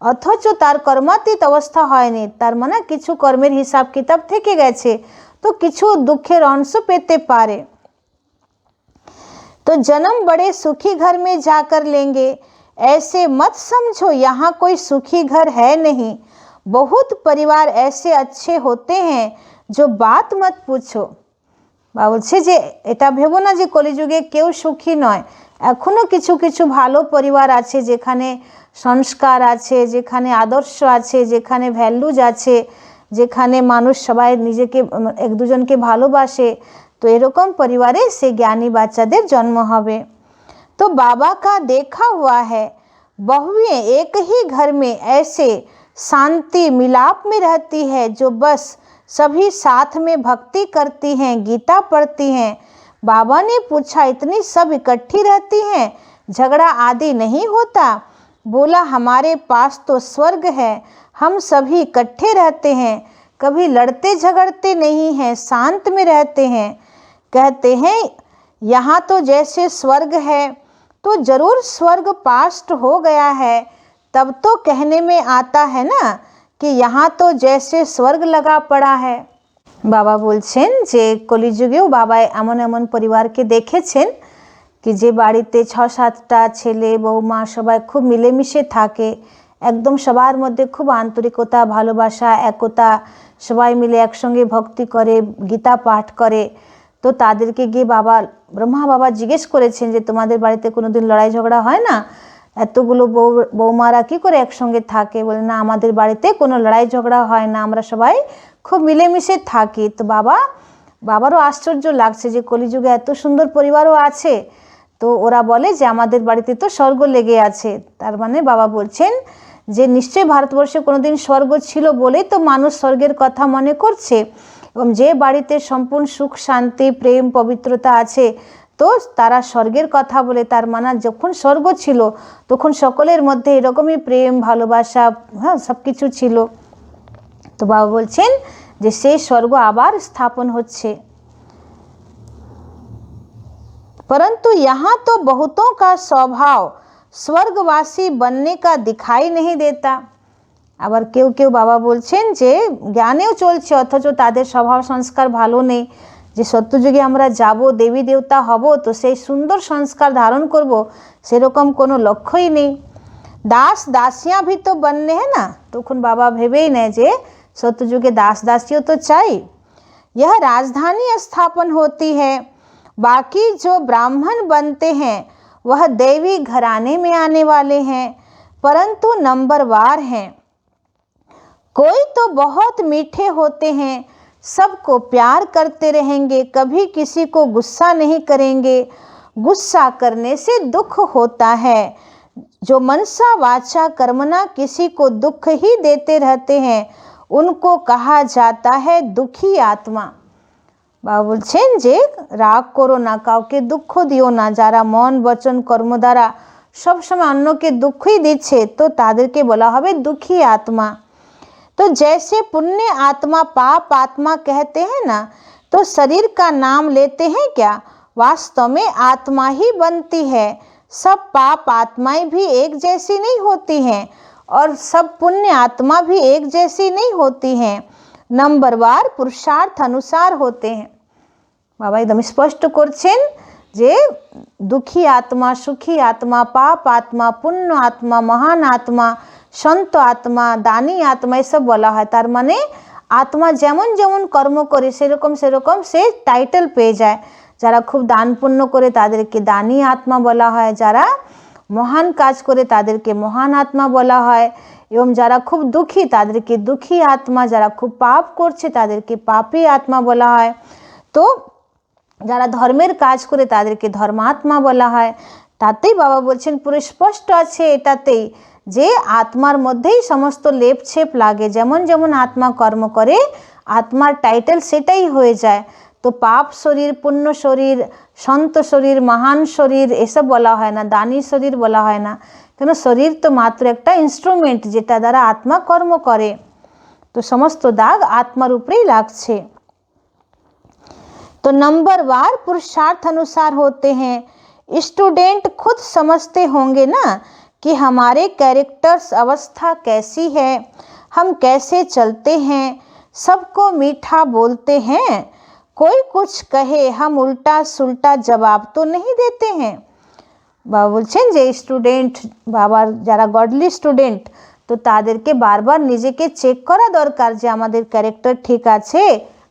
অথচ তার কর্মাতীত অবস্থা হয়নি, তার মানে কিছু কর্মের হিসাব কিতাব থেকে গেছে, তো কিছু দুঃখের অংশ পেতে পারে। तो जन्म बड़े सुखी घर में जाकर लेंगे, ऐसे मत समझो यहाँ कोई सुखी घर है नहीं। बहुत परिवार ऐसे अच्छे होते हैं जो बात मत पूछो। বা বলছে যে এটা ভেবো না যে কলিযুগে কেউ সুখী নয়, এখনো কিছু কিছু ভালো পরিবার আছে যেখানে সংস্কার আছে, যেখানে আদর্শ আছে, যেখানে ভ্যালুজ আছে, যেখানে মানুষ সবাই নিজেকে এক দুজনকে ভালোবাসে। तो एरकम परिवारे से ज्ञानी बाच्चादेर जन्म होबे। तो बाबा का देखा हुआ है, बहुएं एक ही घर में ऐसे शांति मिलाप में रहती है जो बस सभी साथ में भक्ति करती हैं, गीता पढ़ती हैं। बाबा ने पूछा इतनी सब इकट्ठी रहती हैं, झगड़ा आदि नहीं होता? बोला हमारे पास तो स्वर्ग है, हम सभी इकट्ठे रहते हैं, कभी लड़ते झगड़ते नहीं हैं, शांत में रहते हैं। कहते हैं यहाँ तो जैसे स्वर्ग है, तो जरूर स्वर्ग पास्ट हो गया है, तब तो कहने में आता है ना कि यहाँ तो जैसे स्वर्ग लगा पड़ा है। बाबा बोलছেন যে কলিযুগেও বাবা এমন এমন পরিবারকে দেখেছেন कि যে বাড়িতে ৬-৭টা ছেলে বৌমা সবাই খুব মিলেমিশে থাকে, একদম সবার মধ্যে খুব আন্তরিকতা, ভালোবাসা, একতা, সবাই মিলে একসঙ্গে ভক্তি করে, গীতা পাঠ করে। তো তাদেরকে গিয়ে বাবা ব্রহ্মা বাবা জিজ্ঞেস করেছেন যে তোমাদের বাড়িতে কোনোদিন লড়াই ঝগড়া হয় না? এতগুলো বৌমারা কী করে একসঙ্গে থাকে? বলে না, আমাদের বাড়িতে কোনো লড়াই ঝগড়া হয় না, আমরা সবাই খুব মিলেমিশে থাকি। তো বাবারও আশ্চর্য লাগছে যে কলিযুগে এত সুন্দর পরিবারও আছে। তো ওরা বলে যে আমাদের বাড়িতে তো স্বর্গ লেগে আছে। তার মানে বাবা বলছেন যে নিশ্চয়ই ভারতবর্ষে কোনোদিন স্বর্গ ছিল বলেই তো মানুষ স্বর্গের কথা মনে করছে। এবং যে বাড়িতে সম্পূর্ণ সুখ শান্তি প্রেম পবিত্রতা আছে তো তারা স্বর্গের কথা বলে, তার মানে যখন স্বর্গ ছিল তখন সকলের মধ্যে এরকমই প্রেম ভালোবাসা, হ্যাঁ, সব কিছু ছিল। তো বাবা বলছেন যে সেই স্বর্গ আবার স্থাপন হচ্ছে। परंतु यहाँ तो बहुतों का स्वभाव स्वर्गवासी बनने का दिखाई नहीं देता। আবার কেউ কেউ বাবা বলছেন যে জ্ঞানেও চলছে অথচ তাদের স্বভাব সংস্কার ভালো নেই, যে সত্যযুগে আমরা যাব, দেবী দেবতা হব, তো সেই সুন্দর সংস্কার ধারণ করব, সেরকম কোনো লক্ষ্যই নেই। দাস দাসিয়াँ भी तो बनने हैं ना, তখন বাবা ভেবেই নেয় যে সত্যযুগে দাস দাসীও তো চাই। यह राजधानी स्थापन होती है, बाकी जो ब्राह्मण बनते हैं वह देवी घराने में आने वाले हैं, परंतु नंबरवार हैं। कोई तो बहुत मीठे होते हैं, सबको प्यार करते रहेंगे, कभी किसी को गुस्सा नहीं करेंगे, गुस्सा करने से दुख होता है। जो मनसा वाचा कर्मना किसी को दुख ही देते रहते हैं उनको कहा जाता है दुखी आत्मा। বাবা বলছেন যে রাগ করো না, কাউকে দুঃখ দিও না, যারা মন বচন কর্ম দ্বারা সবসময় অন্যকে দুঃখই দিচ্ছে তো তাদেরকে বলা হবে দুঃখী আত্মা। तो जैसे पुण्य आत्मा पाप आत्मा कहते हैं ना, तो शरीर का नाम लेते हैं क्या? वास्तव में आत्मा ही बनती है। सब पाप आत्माएं भी एक जैसी नहीं होती हैं और सब पुण्य आत्मा भी एक जैसी नहीं होती हैं, नंबरवार पुरुषार्थ अनुसार होते हैं। बाबा एकदम स्पष्ट করছেন যে দুঃখী আত্মা, সুখী আত্মা, পাপ আত্মা, পুণ্য আত্মা, মহান আত্মা, সন্ত আত্মা, দানী আত্মা, এসব বলা হয়। তার মানে আত্মা যেমন যেমন কর্ম করে সেরকম সেরকম সে টাইটেল পেয়ে যায়। যারা খুব দান পুণ্য করে তাদেরকে দানী আত্মা বলা হয়, যারা মহান কাজ করে তাদেরকে মহান আত্মা বলা হয়। এবং যারা খুব দুঃখী তাদেরকে দুঃখী আত্মা, যারা খুব পাপ করছে তাদেরকে পাপী আত্মা বলা হয়। তো যারা ধর্মের কাজ করে তাদেরকে ধর্মাত্মা বলা হয়। তাতেই বাবা বলছেন পুরো স্পষ্ট আছে এটাতেই যে আত্মার মধ্যেই সমস্ত লেপ ছেপ লাগে, যেমন যেমন আত্মা কর্ম করে আত্মার টাইটেল সেটাই হয়ে যায়। তো পাপ শরীর, পুণ্য শরীর, সন্ত শরীর, মহান শরীর এসব বলা হয় না, দানী শরীর বলা হয় না, কেন শরীর তো মাত্র একটা ইনস্ট্রুমেন্ট যেটা দ্বারা আত্মা কর্ম করে। তো সমস্ত দাগ আত্মার উপরেই লাগছে। तो नंबरवार पुरुषार्थ अनुसार होते हैं। स्टूडेंट खुद समझते होंगे ना कि हमारे कैरेक्टर्स अवस्था कैसी है, हम कैसे चलते हैं, सबको मीठा बोलते हैं, कोई कुछ कहे हम उल्टा सुल्टा जवाब तो नहीं देते हैं। বাবা বলছেন যে স্টুডেন্ট, বাবার যারা গডলি স্টুডেন্ট, তো তাদেরকে বারবার নিজেকে চেক করা দরকার যে আমাদের ক্যারেক্টার ঠিক আছে,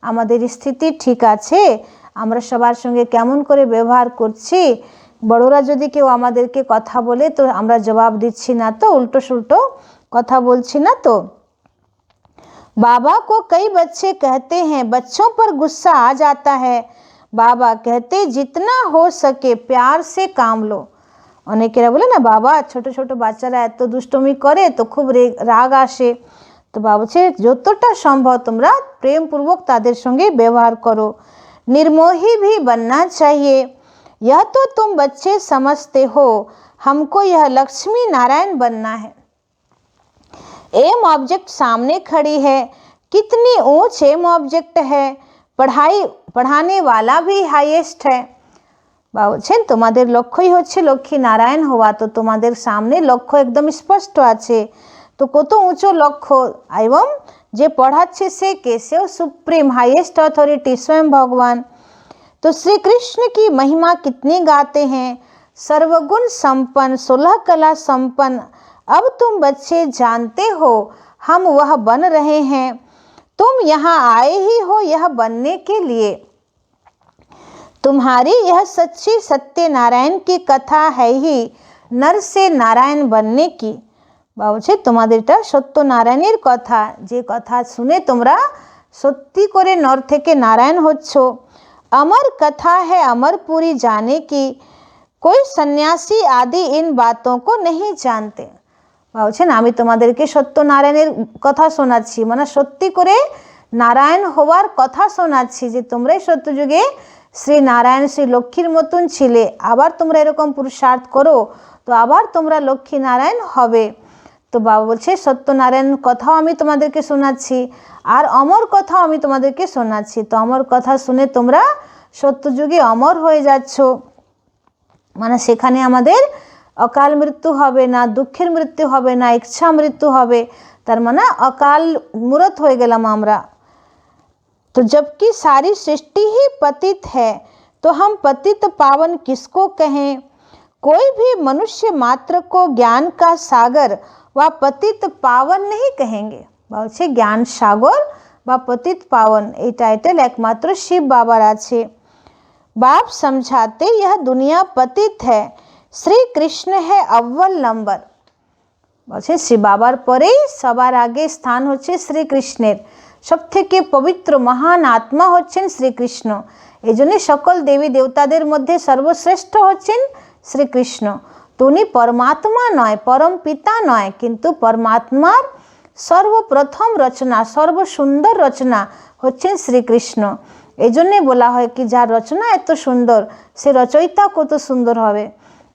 আমাদের স্থিতি ঠিক আছে, আমরা সবার সঙ্গে কেমন করে ব্যবহার করছি, বড়রা যদি কেউ আমাদেরকে কথা বলে তো আমরা জবাব দিচ্ছি না তো, উল্টো সুল্টো কথা বলছি না তো। बाबा को कई बच्चे कहते हैं बच्चों पर गुस्सा आ जाता है, बाबा कहते जितना हो सके प्यार से काम लो। অনেকেরা বলে না বাবা ছোট ছোট বাচ্চারা এত দুষ্টমি করে তো খুব রাগ আসে, তো বাবা বলছে যতটা সম্ভব তোমরা প্রেমপূর্বক তাদের সঙ্গে ব্যবহার করো। निर्मोही भी बनना चाहिए, यह तो तुम बच्चे समझते हो, हमको यह लक्ष्मी नारायण बनना है। एम ऑब्जेक्ट सामने खड़ी है, कितनी ऊंच एम ऑब्जेक्ट है, पढ़ाने वाला भी हाईएस्ट है। বা বলছেন তোমাদের লক্ষ্যই হচ্ছে লক্ষ্মী নারায়ণ হওয়া, তো তোমাদের সামনে লক্ষ্য একদম স্পষ্ট আছে, তো কত উঁচু লক্ষ্য, এবং যে পড়াচ্ছে সে কে, সেও সুপ্রিম हाईएस्ट अथॉरिटी स्वयं भगवान। तो श्री कृष्ण की महिमा कितनी गाते हैं, सर्वगुण संपन्न, 16 कला संपन्न, अब तुम बच्चे जानते हो हम वह बन रहे हैं, तुम यहाँ आए ही हो यह बनने के लिए। तुम्हारी यह सच्ची सत्य नारायण की कथा है ही नर से नारायण बनने की। বলছে তোমাদের এটা সত্য নারায়ণের কথা, যে কথা শুনে তোমরা সত্যি করে নর থেকে নারায়ণ হচ্ছ। अमर कथा है अमरपुरी जाने की, कोई सन्यासी आदि इन बातों को नहीं जानते। বলছেন আমি তোমাদেরকে সত্য নারায়ণের কথা শোনাচ্ছি, মানে সত্যি করে নারায়ণ হওয়ার কথা শোনাচ্ছি, যে তোমরাই সত্যযুগে শ্রী নারায়ণ শ্রী লক্ষ্মীর মতন ছিলে, আবার তোমরা এরকম পুরুষার্থ করো তো আবার তোমরা লক্ষ্মী নারায়ণ হবে। তো বাবা বলছে সত্যনারায়ণ কথাও আমি তোমাদেরকে শোনাচ্ছি আর অমর কথাও আমি তোমাদেরকে শোনাচ্ছি, তো অমর কথা শুনে তোমরা সত্যযুগে অমর হয়ে যাচ্ছ, মানে সেখানে আমাদের অকাল মৃত্যু হবে না, দুঃখের মৃত্যু হবে না, ইচ্ছা মৃত্যু হবে, তার মানে অকাল মূরত হয়ে গেলাম আমরা। तो जबकि सारी सृष्टि ही पतित है तो हम पतित पावन किसको कहें, कोई भी मनुष्य मात्र को ज्ञान का सागर व पतित पावन नहीं कहेंगे। বলছে জ্ঞান সাগর বা পতিত পাवन এই টাইটেল একমাত্র শিব বাবার আছে। बाप समझाते यह दुनिया पतित है, श्री कृष्ण है अव्वल नंबर। বলছে শ্রী বাবার পরেই সবার আগে স্থান হচ্ছে শ্রীকৃষ্ণের, সবথেকে পবিত্র মহান আত্মা হচ্ছেন শ্রীকৃষ্ণ, এই জন্য সকল দেবী দেবতাদের মধ্যে সর্বশ্রেষ্ঠ হচ্ছেন শ্রীকৃষ্ণ। তো উনি পরমাত্মা নয়, পরম পিতা নয়, কিন্তু পরমাত্মার সর্বপ্রথম রচনা, সর্বসুন্দর রচনা হচ্ছেন শ্রীকৃষ্ণ। এই জন্যে বলা হয় কি যার রচনা এত সুন্দর সে রচয়িতা কত সুন্দর হবে,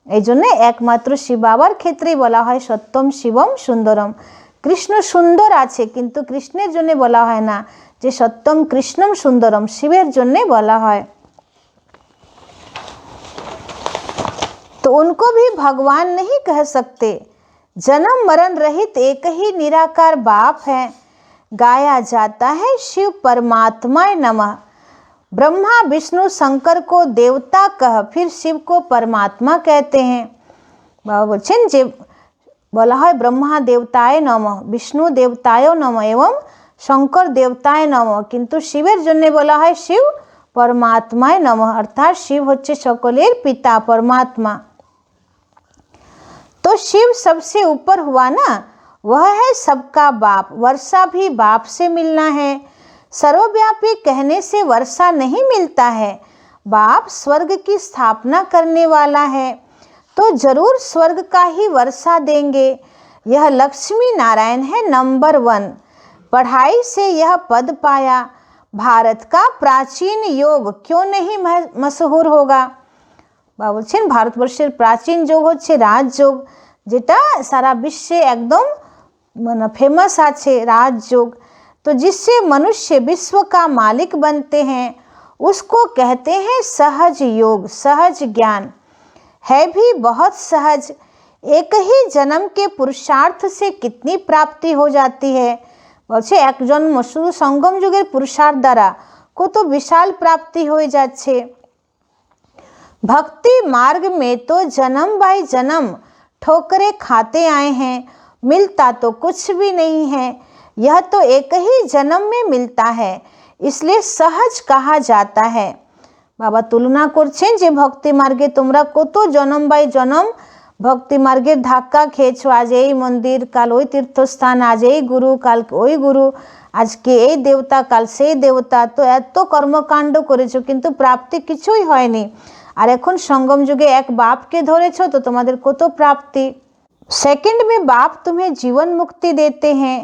এই জন্যে একমাত্র শিব বাবার ক্ষেত্রেই বলা হয় সত্যম শিবম সুন্দরম। কৃষ্ণ সুন্দর আছে কিন্তু কৃষ্ণের জন্য বলা হয় না যে সত্যম কৃষ্ণম সুন্দরম, শিবের জন্যে বলা হয়। तो उनको भी भगवान नहीं कह सकते, जन्म मरण रहित एक ही निराकार बाप है, गाया जाता है शिव परमात्माय नमः। ब्रह्मा विष्णु शंकर को देवता कह फिर शिव को परमात्मा कहते हैं। बाबा बोलছেন যে বলা হয় ব্রহ্মা দেবতায় নমঃ, বিষ্ণু দেবতায় নমঃ এবং শঙ্কর দেবতায় নমঃ, কিন্তু শিবের জন্য বলা হয় শিব परमात्माय नमः, अर्थात शिव হচ্ছে সকলের পিতা परमात्मा। तो शिव सबसे ऊपर हुआ ना, वह है सबका बाप। वर्षा भी बाप से मिलना है। सर्वव्यापी कहने से वर्षा नहीं मिलता है। बाप स्वर्ग की स्थापना करने वाला है तो जरूर स्वर्ग का ही वर्षा देंगे। यह लक्ष्मी नारायण है नंबर 1। पढ़ाई से यह पद पाया। भारत का प्राचीन योग क्यों नहीं मशहूर होगा। বা বলছেন ভারতবর্ষের প্রাচীন যোগ হচ্ছে রাজযোগ, যেটা সারা বিশ্বে একদম মানে फेमस আছে राजयोग। तो जिससे मनुष्य विश्व का मालिक बनते हैं उसको कहते हैं सहज योग। सहज ज्ञान है भी बहुत सहज। एक ही जन्म के पुरुषार्थ से कितनी प्राप्ति हो जाती है। বলছে এক জন্ম শুধু সঙ্গম যুগের পুরুষার্থ দ্বারা কত বিশাল প্রাপ্তি হয়ে যাচ্ছে। भक्ति मार्ग में तो जन्म बाई जन्म ठोकरें खाते आए हैं, मिलता तो कुछ भी नहीं है। यह तो एक ही जन्म में मिलता है, इसलिए सहज कहा जाता है। बाबा तुलना करছেন যে ভক্তি মার্গে তোমরা কত জন্ম বাই জন্ম ভক্তি মার্গের ধাক্কা খেয়েছো। আজ এই মন্দির, কাল ওই তীর্থস্থান, আজ এই গুরু, কাল ওই গুরু, আজকে এই দেবতা, কাল সেই দেবতা। তো এত কর্মকাণ্ড করেছো কিন্তু প্রাপ্তি কিছুই হয়নি। আর এখন संगम युगे एक बाप के धरेছো तो तुम्हारे कत प्राप्ति। सेकंड में बाप तुम्हें जीवन मुक्ति देते हैं।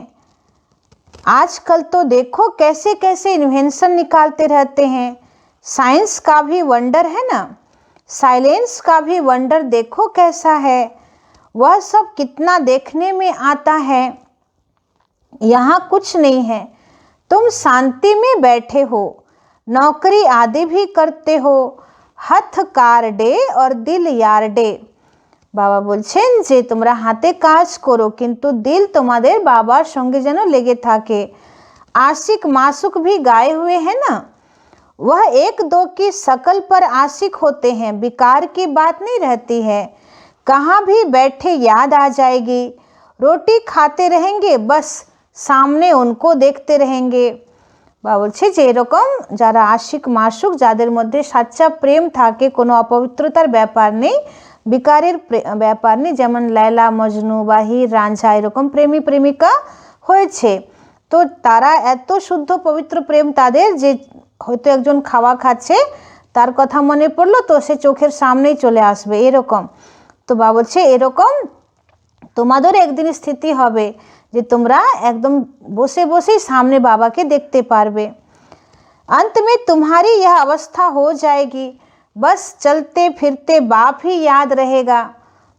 आजकल तो देखो कैसे कैसे इन्वेंशन निकालते रहते हैं। साइंस का भी वंडर है ना, साइलेंस का भी वंडर देखो कैसा है। वह सब कितना देखने में आता है। यहाँ कुछ नहीं है, तुम शांति में बैठे हो, नौकरी आदि भी करते हो, হাত কার ডে और দিল यार डे। বাবা বলছেন যে তোমরা হাতে কাজ করো কিন্তু দিল তোমাদের বাবার সঙ্গে যেন লেগে থাকে। आशिक मासुक भी गाए हुए हैं ना, वह एक दो की शकल पर आशिक होते हैं, विकार की बात नहीं रहती है। कहाँ भी बैठे याद आ जाएगी। रोटी खाते रहेंगे बस सामने उनको देखते रहेंगे। বা বলছে যে এরকম যারা আশিক মাসুক, যাদের মধ্যে সাচ্চা প্রেম থাকে, কোনো অপবিত্রতার ব্যাপার নেই, বিকারের ব্যাপার নেই, যেমন লায়লা মজনু বা হীর রাঞ্ঝা এরকম প্রেমী প্রেমিকা হয়েছে, তো তারা এত শুদ্ধ পবিত্র প্রেম তাদের যে হয়তো একজন খাওয়া খাচ্ছে তার কথা মনে পড়লো তো সে চোখের সামনেই চলে আসবে এরকম। তো বা বলছে এরকম তোমাদের একদিন স্থিতি হবে যে তোমরা একদম বসে বসেই সামনে বাবাকে দেখতে পারবে। अंत में तुम्हारी यह अवस्था हो जाएगी, बस चलते फिरते बाप ही याद रहेगा।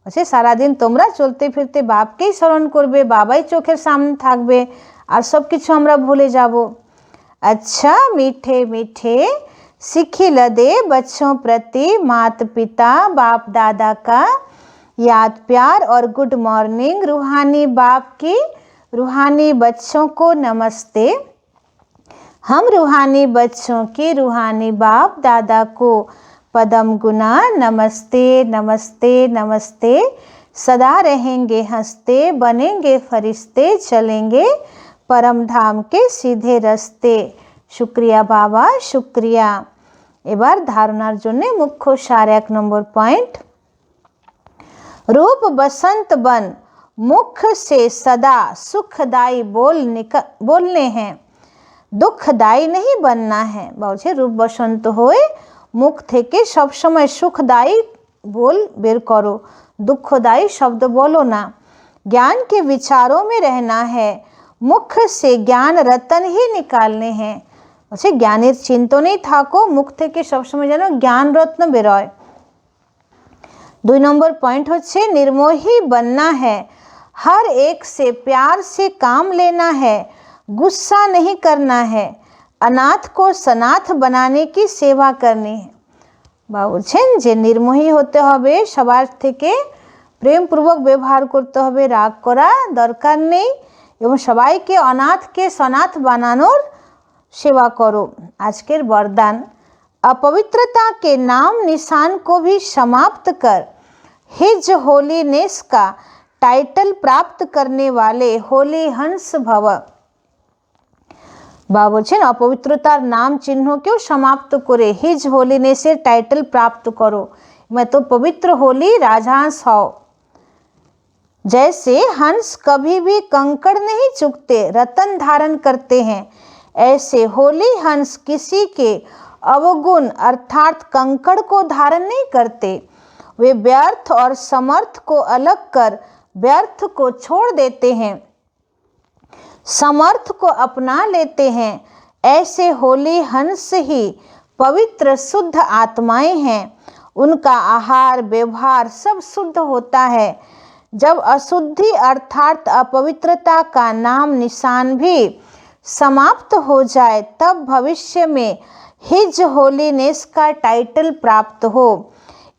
বলছে সারাদিন তোমরা চলতে ফিরতে বাপকেই স্মরণ করবে, বাবাই চোখের সামনে থাকবে, আর সব কিছু আমরা ভুলে যাব। अच्छा मीठे मीठे सिखिल दे बच्चों प्रति माता पिता बाप दादा का याद प्यार और गुड मॉर्निंग। रूहानी बाप की रूहानी बच्चों को नमस्ते। हम रूहानी बच्चों के रूहानी बाप दादा को पदम गुना नमस्ते नमस्ते नमस्ते। सदा रहेंगे हंसते, बनेंगे फरिश्ते, चलेंगे परम धाम के सीधे रास्ते। शुक्रिया बाबा शुक्रिया। এবার ধারণার জন্য মুখ্য সার 1 নম্বর পয়েন্ট। रूप बसंत बन मुख से सदा सुखदाई बोलने हैं, दुखदाई नहीं बनना है। বলছে रूप बसंत होए मुख থেকে সব সময় সুখদায়ী बोल बेर करो, दुखदायी शब्द बोलो ना। ज्ञान के विचारों में रहना है, मुख से ज्ञान रतन ही निकालने हैं। বলছে জ্ঞানের চিন্তনেই থাকো, মুখ থেকে সবসময় যেন জ্ঞান রত্ন বেরোয়। 2 নম্বর পয়েন্ট হচ্ছে निर्मोही बनना है, हर एक से प्यार से काम लेना है, गुस्सा नहीं करना है, अनाथ को सनाथ बनाने की सेवा करनी है। বা বলছেন যে নির্মোহী হতে হবে, সবার থেকে প্রেমপূর্বক ব্যবহার করতে হবে, রাগ করা দরকার নেই এবং সবাইকে অনাথকে সনাথ বানানোর सेवा करो। आजकेर वरदान, अपवित्रता के नाम निशान को भी समाप्त कर हिज होलीनेस का टाइटल प्राप्त करने वाले होली हंस भव। বা বলছেন অপবিত্রতার নাম চিহ্নকেও সমাপ্ত করে হিজ হোলিনেসের টাইটেল প্রাপ্ত করো, मैं तो पवित्र होली राजहंस हओ। जैसे हंस कभी भी कंकड़ नहीं चुगते, रतन धारण करते हैं, ऐसे होली हंस किसी के अवगुण अर्थात कंकड़ को धारण नहीं करते। वे व्यर्थ और समर्थ को अलग कर व्यर्थ को छोड़ देते हैं, समर्थ को अपना लेते हैं। ऐसे होली हंस ही पवित्र शुद्ध आत्माएं हैं। उनका आहार व्यवहार सब शुद्ध होता है। जब अशुद्धि अर्थात अपवित्रता का नाम निशान भी समाप्त हो जाए तब भविष्य में हिज होलीनेस का टाइटल प्राप्त हो।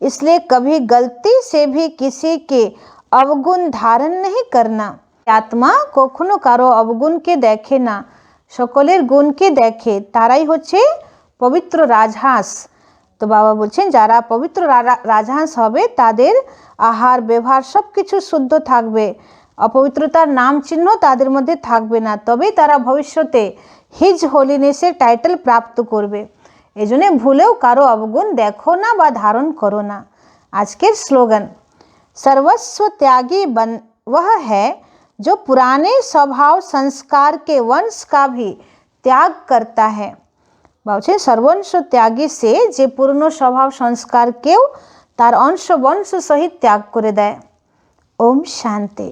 इसलिए कभी गलती से भी किसी के अवगुण धारण नहीं करना। आत्मा कखनो कारो अवगुण के देखे ना, सकलेर गुण के देखे, ताराई होच्छे पवित्र राजहांस। तो बाबा बोलছেন যারা পবিত্র রাজহাঁস হবে তাদের আহার ব্যবহার সব কিছু শুদ্ধ থাকবে, অপবিত্রতার নাম চিহ্ন তাদের মধ্যে থাকবে না, তবেই তারা ভবিষ্যতে হিজ হোলিনেসের টাইটেল প্রাপ্ত করবে। এজন্য ভুলেও কারো অবগুণ দেখো না বা ধারণ করো না। আজকের স্লোগান, सर्वस्व त्यागी बन वह है जो पुराने स्वभाव संस्कार के वंश का भी त्याग करता है। বলছে সর্বংশ ত্যাগী সে যে পুরনো স্বভাব সংস্কারকেও তার অংশ বংশ সহিত ত্যাগ করে দেয়। ওম শান্তি।